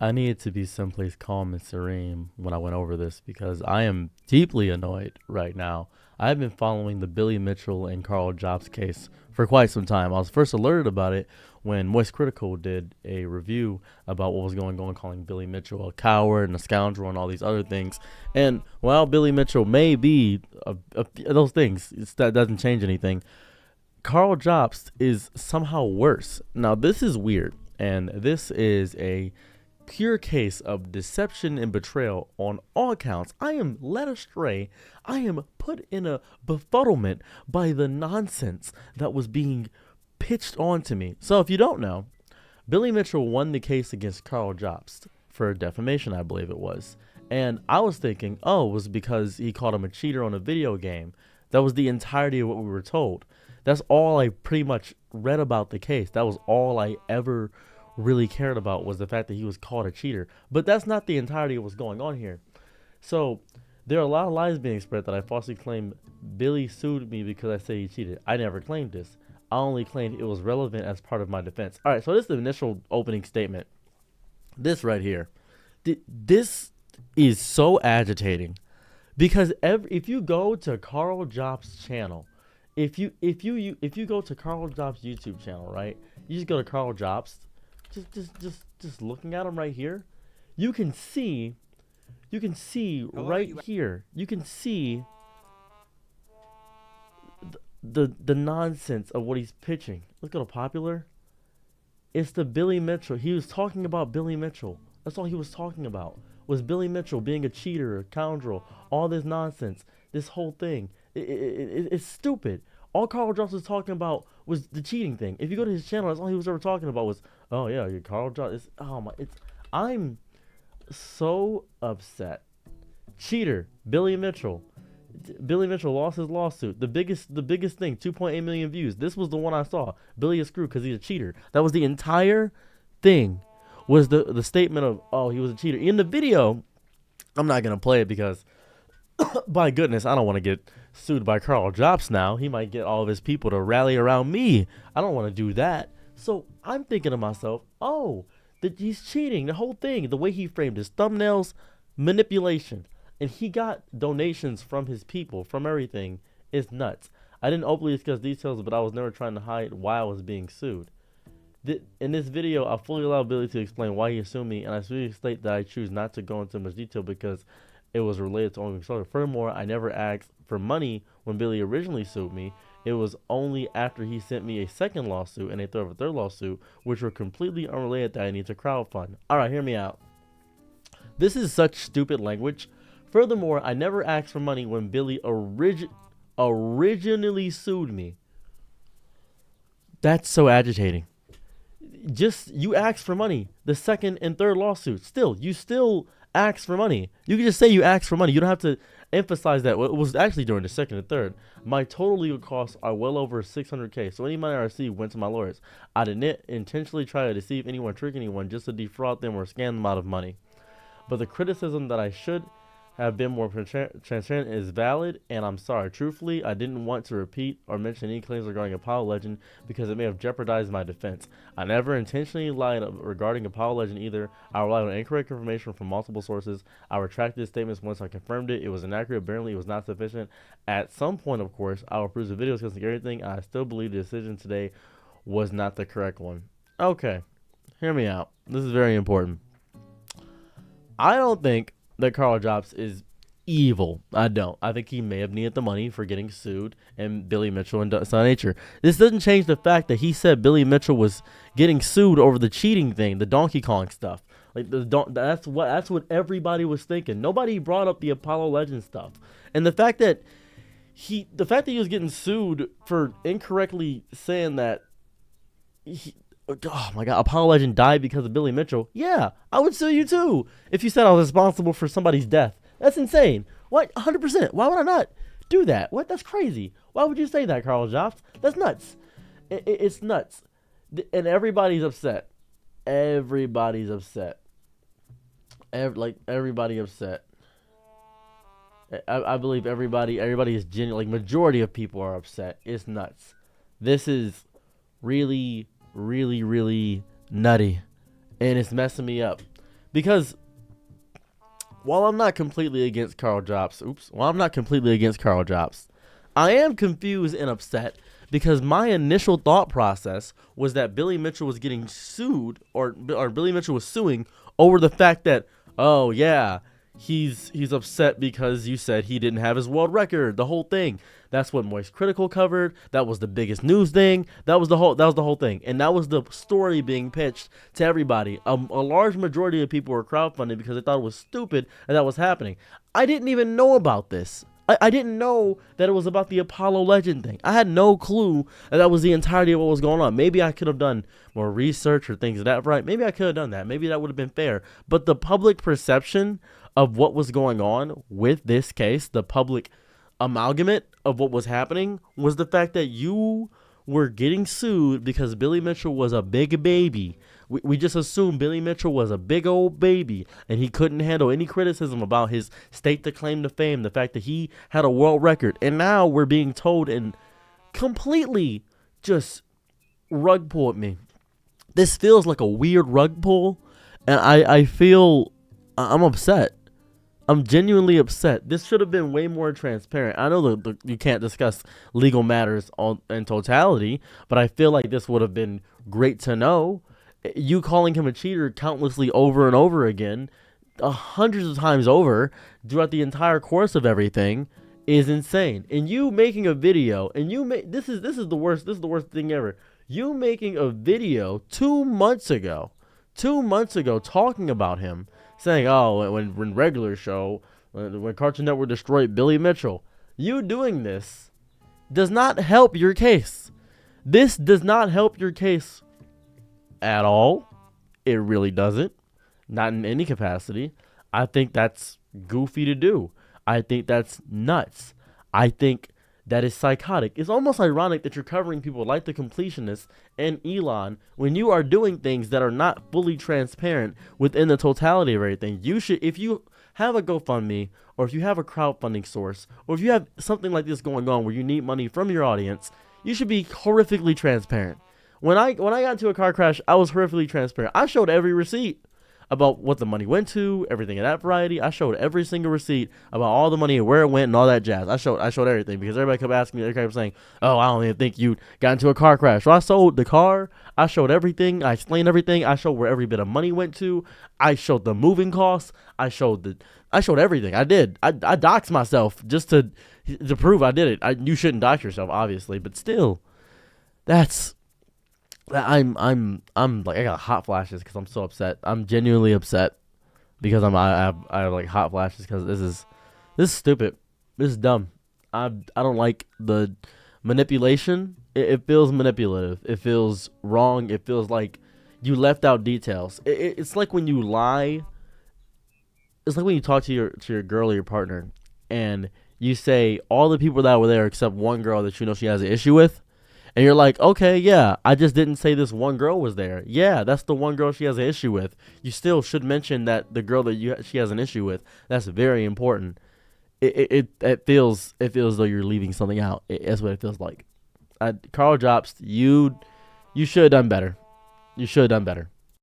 I needed to be someplace calm and serene when I went over this because I am deeply annoyed right now. I've been following the Billy Mitchell and Karl Jobst case for quite some time. I was first alerted about it when Moist Critical did a review about what was going on, calling Billy Mitchell a coward and a scoundrel and all these other things. And while Billy Mitchell may be those things, that doesn't change anything. Karl Jobst is somehow worse. Now, this is weird, and this is a pure case of deception and betrayal on all accounts. I am led astray. I am put in a befuddlement by the nonsense that was being pitched onto me. So, if you don't know, Billy Mitchell won the case against Karl Jobst for defamation, I believe it was. And I was thinking, oh, it was because he called him a cheater on a video game. That was the entirety of what we were told. That's all I pretty much read about the case. That was all I ever really cared about, was the fact that he was called a cheater. But that's not the entirety of what's going on here. So there are a lot of lies being spread that I falsely claim Billy sued me because I say he cheated. I never claimed this. I only claimed it was relevant as part of my defense. All right, so this is the initial opening statement. This right here. This is so agitating because if you go to Karl Jobst's channel, if you go to Karl Jobst's YouTube channel, right? You just go to Karl Jobst, just looking at him right here, you can see right here, you can see the nonsense of what he's pitching. Let's go to popular. It's the Billy Mitchell. He was talking about Billy Mitchell. That's all he was talking about. Was Billy Mitchell being a cheater, a scoundrel, all this nonsense, this whole thing. It's stupid. All Karl Jobst was talking about was the cheating thing. If you go to his channel, that's all he was ever talking about was, oh yeah, you Karl Jobst. I'm so upset. Cheater, Billy Mitchell. Billy Mitchell lost his lawsuit. The biggest thing, 2.8 million views. This was the one I saw. Billy is screwed because he's a cheater. That was the entire thing. Was the statement of, oh, he was a cheater. In the video, I'm not gonna play it because, by goodness, I don't want to get sued by Karl Jobst now. He might get all of his people to rally around me. I don't want to do that. So I'm thinking to myself, oh, that he's cheating. The whole thing, the way he framed his thumbnails, manipulation. And he got donations from his people, from everything. It's nuts. I didn't openly discuss details, but I was never trying to hide why I was being sued. In this video, I fully allow Billy to explain why he assumed me, and I specifically state that I choose not to go into much detail because it was related to only story. Furthermore, I never asked for money when Billy originally sued me. It was only after he sent me a second lawsuit and a third lawsuit, which were completely unrelated, that I need to crowdfund. Alright, hear me out. This is such stupid language. Furthermore, I never asked for money when Billy originally sued me. That's so agitating. You asked for money. The second and third lawsuit. You still asked for money. You can just say you asked for money. You don't have to emphasize that. Well, it was actually during the second and third. My total legal costs are well over 600K. So any money I received went to my lawyers. I didn't intentionally try to deceive anyone, trick anyone, just to defraud them or scam them out of money. But the criticism that I should have been more transparent is valid, and I'm sorry. Truthfully, I didn't want to repeat or mention any claims regarding Apollo Legend because it may have jeopardized my defense. I never intentionally lied regarding Apollo Legend either. I relied on incorrect information from multiple sources. I retracted statements once I confirmed it. It was inaccurate. Apparently, it was not sufficient. At some point, of course, I will produce the videos discussing everything. I still believe the decision today was not the correct one. Okay, hear me out. This is very important. I don't think that Karl Jobst is evil. I don't. I think he may have needed the money for getting sued, and Billy Mitchell and Son Nature. This doesn't change the fact that he said Billy Mitchell was getting sued over the cheating thing, the Donkey Kong stuff. Like that's what everybody was thinking. Nobody brought up the Apollo Legend stuff, and the fact that he was getting sued for incorrectly saying that oh my god, Apollo Legend died because of Billy Mitchell. Yeah, I would sue you too if you said I was responsible for somebody's death. That's insane. What? 100%. Why would I not do that? What? That's crazy. Why would you say that, Karl Jobst? That's nuts. It's nuts. And everybody's upset. Everybody's upset. Everybody upset. I believe everybody is genuine. Like, majority of people are upset. It's nuts. This is really, really, really nutty, and it's messing me up Because while I'm not completely against Karl Jobst, I am confused and upset because my initial thought process was that Billy Mitchell was getting sued, or Billy Mitchell was suing over the fact that, oh yeah, he's upset because you said he didn't have his world record, the whole thing. That's what Moist Critical covered. That was the biggest news thing. That was the whole thing, and that was the story being pitched to everybody. A large majority of people were crowdfunding because they thought it was stupid that was happening. I didn't even know about this. I didn't know that it was about the Apollo Legend thing. I had no clue that was the entirety of what was going on. Maybe I could have done more research or things of that right. Maybe I could have done that. Maybe that would have been fair. But the public perception of what was going on with this case, the public amalgamate of what was happening, was the fact that you were getting sued because Billy Mitchell was a big baby. We just assumed Billy Mitchell was a big old baby and he couldn't handle any criticism about his state to claim to fame, the fact that he had a world record. And now we're being told and completely just rug pull at me. This feels like a weird rug pull, and I feel I'm upset. I'm genuinely upset. This should have been way more transparent. I know that you can't discuss legal matters in totality, but I feel like this would have been great to know. You calling him a cheater countlessly over and over again, hundreds of times over, throughout the entire course of everything, is insane. And you making a video, and this is the worst. This is the worst thing ever. You making a video 2 months ago, talking about him, saying, "Oh, when regular show, when Cartoon Network destroyed Billy Mitchell," you doing this does not help your case. This does not help your case at all. It really doesn't. Not in any capacity. I think that's goofy to do. I think that's nuts. I think that is psychotic. It's almost ironic that you're covering people like the Completionists and Elon when you are doing things that are not fully transparent within the totality of everything. You should, if you have a GoFundMe, or if you have a crowdfunding source, or if you have something like this going on where you need money from your audience, you should be horrifically transparent. When I got into a car crash, I was horrifically transparent. I showed every receipt about what the money went to, everything of that variety. I showed every single receipt about all the money and where it went and all that jazz. I showed everything because everybody kept asking me, they kept saying, "Oh, I don't even think you got into a car crash." So I sold the car. I showed everything. I explained everything. I showed where every bit of money went to. I showed the moving costs. I showed everything. I did. I doxed myself just to prove I did it. You shouldn't dox yourself, obviously, but still, I'm like, I got hot flashes because I'm so upset. I'm genuinely upset because I have like hot flashes because this is stupid. This is dumb. I don't like the manipulation. It feels manipulative. It feels wrong. It feels like you left out details. It's like when you lie. It's like when you talk to your girl or your partner and you say all the people that were there except one girl that you know she has an issue with. And you're like, okay, yeah, I just didn't say this one girl was there. Yeah, that's the one girl she has an issue with. You still should mention that the girl that she has an issue with. That's very important. It feels as though you're leaving something out. That's what it feels like. Karl Jobst, you should have done better. You should have done better.